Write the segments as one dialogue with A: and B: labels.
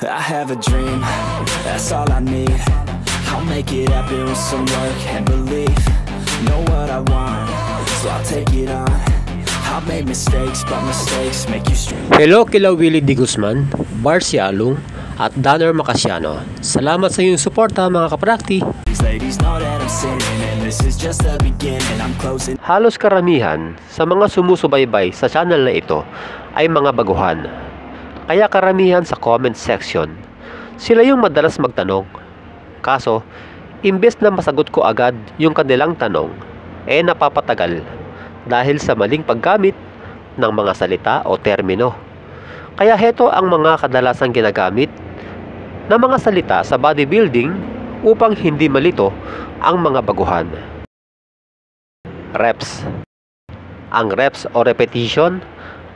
A: I have a dream, that's all I need. I'll make it happen with some work and belief. Know what I want, so I'll take it on. I'll make mistakes, but mistakes make you strong.
B: Hello kila Willie D. Guzman, Barcy Alung, at Danner Macasiano. Salamat sa iyong suporta mga kaprakti.
A: These ladies know that I'm sinning, and this is just the beginning. I'm closing.
B: Halos karamihan sa mga sumusubaybay sa channel na ito ay mga baguhan. Kaya karamihan sa comment section, sila yung madalas magtanong. Kaso, imbes na masagot ko agad yung kanilang tanong, napapatagal dahil sa maling paggamit ng mga salita o termino. Kaya heto ang mga kadalasang ginagamit na mga salita sa bodybuilding upang hindi malito ang mga baguhan. Reps. Ang reps o repetition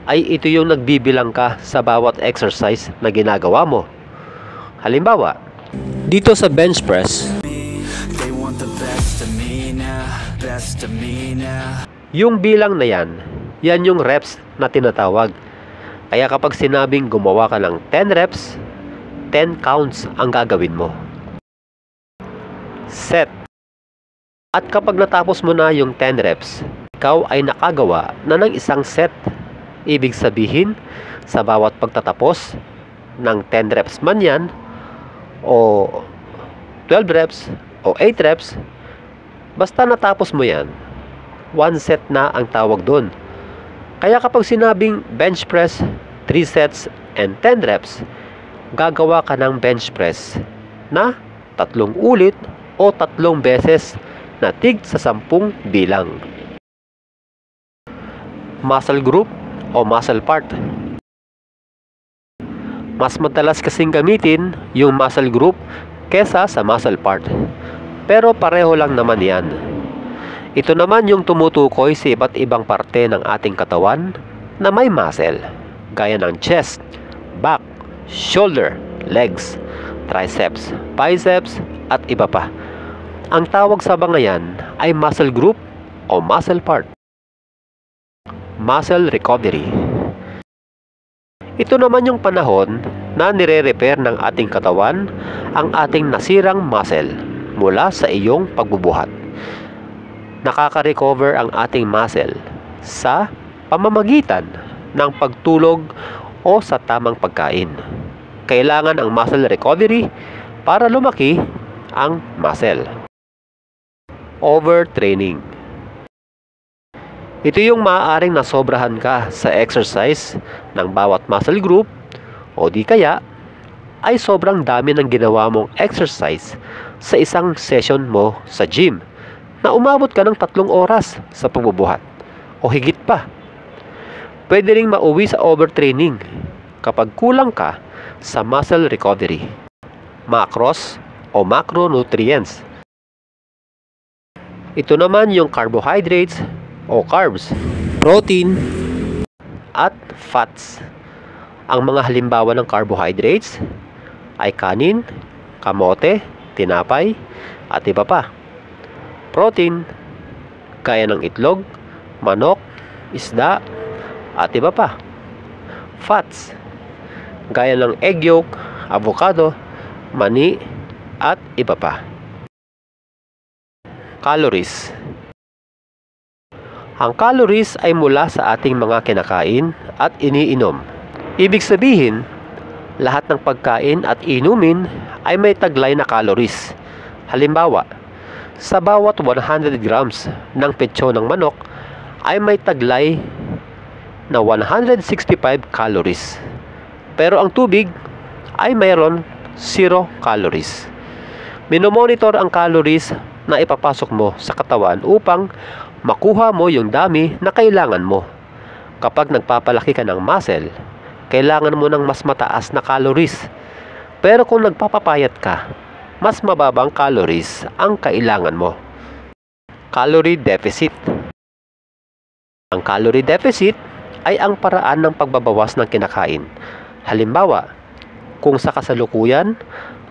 B: ay ito yung nagbibilang ka sa bawat exercise na ginagawa mo. Halimbawa, dito sa bench press,
A: They want the best of me now, best of me now.
B: yung bilang na yan yung reps na tinatawag. Kaya kapag sinabing gumawa ka ng 10 reps, 10 counts ang gagawin mo. Set. At kapag natapos mo na yung 10 reps, ikaw ay nakagawa na ng isang set. Ibig sabihin, sa bawat pagtatapos ng 10 reps man yan, o 12 reps, o 8 reps, basta natapos mo yan, 1 set na ang tawag doon. Kaya kapag sinabing bench press, 3 sets and 10 reps, gagawa ka ng bench press na 3 ulit o 3 beses na tig sa 10 bilang. Muscle group o muscle part. Mas madalas kasing gamitin yung muscle group kesa sa muscle part. Pero pareho lang naman yan. Ito naman yung tumutukoy sa iba't ibang parte ng ating katawan na may muscle, gaya ng chest, back, shoulder, legs, triceps, biceps, at iba pa. Ang tawag sa mga yan ay muscle group o muscle part. Muscle recovery. Ito naman yung panahon na nire-repair ng ating katawan ang ating nasirang muscle mula sa iyong pagbubuhat. Nakaka-recover ang ating muscle sa pamamagitan ng pagtulog o sa tamang pagkain. Kailangan ang muscle recovery para lumaki ang muscle. Overtraining. Ito yung maaaring nasobrahan ka sa exercise ng bawat muscle group o di kaya ay sobrang dami ng ginawa mong exercise sa isang session mo sa gym na umabot ka ng 3 oras sa pagbubuhat o higit pa. Pwede ring mauwi sa overtraining kapag kulang ka sa muscle recovery. Macros o macronutrients. Ito naman yung carbohydrates o carbs, protein, at fats. Ang mga halimbawa ng carbohydrates ay kanin, kamote, tinapay, at iba pa. Protein, gaya ng itlog, manok, isda, at iba pa. Fats, gaya ng egg yolk, avocado, mani, at iba pa. Calories. Ang calories ay mula sa ating mga kinakain at iniinom. Ibig sabihin, lahat ng pagkain at inumin ay may taglay na calories. Halimbawa, sa bawat 100 grams ng petso ng manok ay may taglay na 165 calories. Pero ang tubig ay mayroon 0 calories. Minomonitor ang calories na ipapasok mo sa katawan upang makuha mo yung dami na kailangan mo. Kapag nagpapalaki ka ng muscle, kailangan mo ng mas mataas na calories. Pero kung nagpapapayat ka, mas mababang calories ang kailangan mo. Calorie deficit. Ang calorie deficit ay ang paraan ng pagbabawas ng kinakain. Halimbawa, kung sa kasalukuyan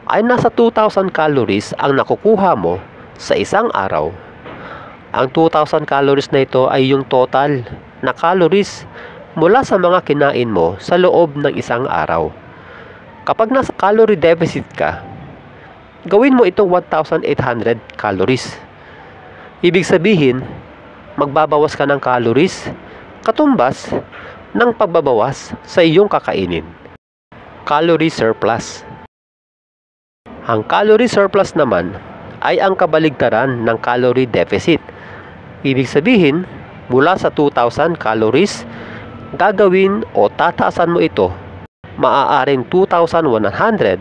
B: ay nasa 2,000 calories ang nakukuha mo sa isang araw, ang 2,000 calories na ito ay yung total na calories mula sa mga kinain mo sa loob ng isang araw. Kapag nasa calorie deficit ka, gawin mo itong 1,800 calories. Ibig sabihin, magbabawas ka ng calories katumbas ng pagbabawas sa iyong kakainin. Calorie surplus. Ang calorie surplus naman ay ang kabaligtaran ng calorie deficit. Ibig sabihin, mula sa 2,000 calories, gagawin o tataasan mo ito, maaaring 2,100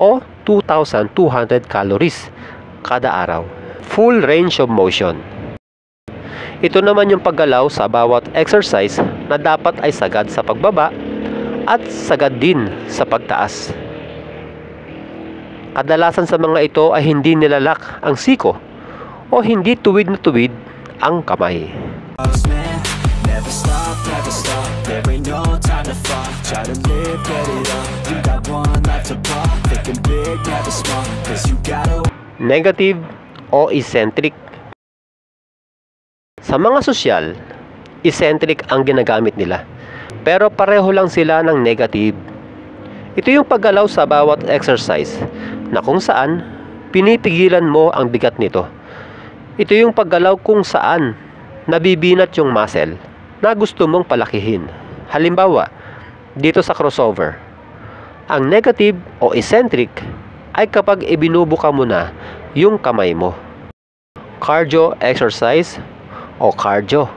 B: o 2,200 calories kada araw. Full range of motion. Ito naman yung paggalaw sa bawat exercise na dapat ay sagad sa pagbaba at sagad din sa pagtaas. Kadalasan sa mga ito ay hindi nilalak ang siko o hindi tuwid na tuwid ang kamay.
A: Never stop, there ain't no time to fall. Try to live, get it up, you got one life to pop. Thinking big, never small, cause you gotta.
B: Negative o eccentric. Sa mga sosyal, eccentric ang ginagamit nila, pero pareho lang sila ng negative. Ito yung paggalaw sa bawat exercise na kung saan pinipigilan mo ang bigat nito. Ito yung paggalaw kung saan nabibinat yung muscle na gusto mong palakihin. Halimbawa, dito sa crossover. Ang negative o eccentric ay kapag ibinubuka mo na yung kamay mo. Cardio exercise o cardio.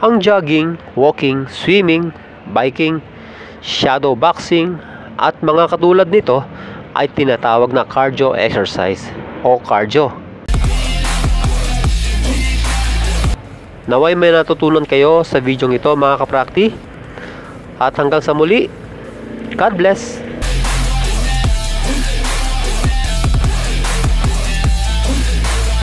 B: Ang jogging, walking, swimming, biking, shadow boxing at mga katulad nito ay tinatawag na cardio exercise o cardio. Naway may natutunan kayo sa video ito mga kaprakti. At hanggang sa muli, God bless!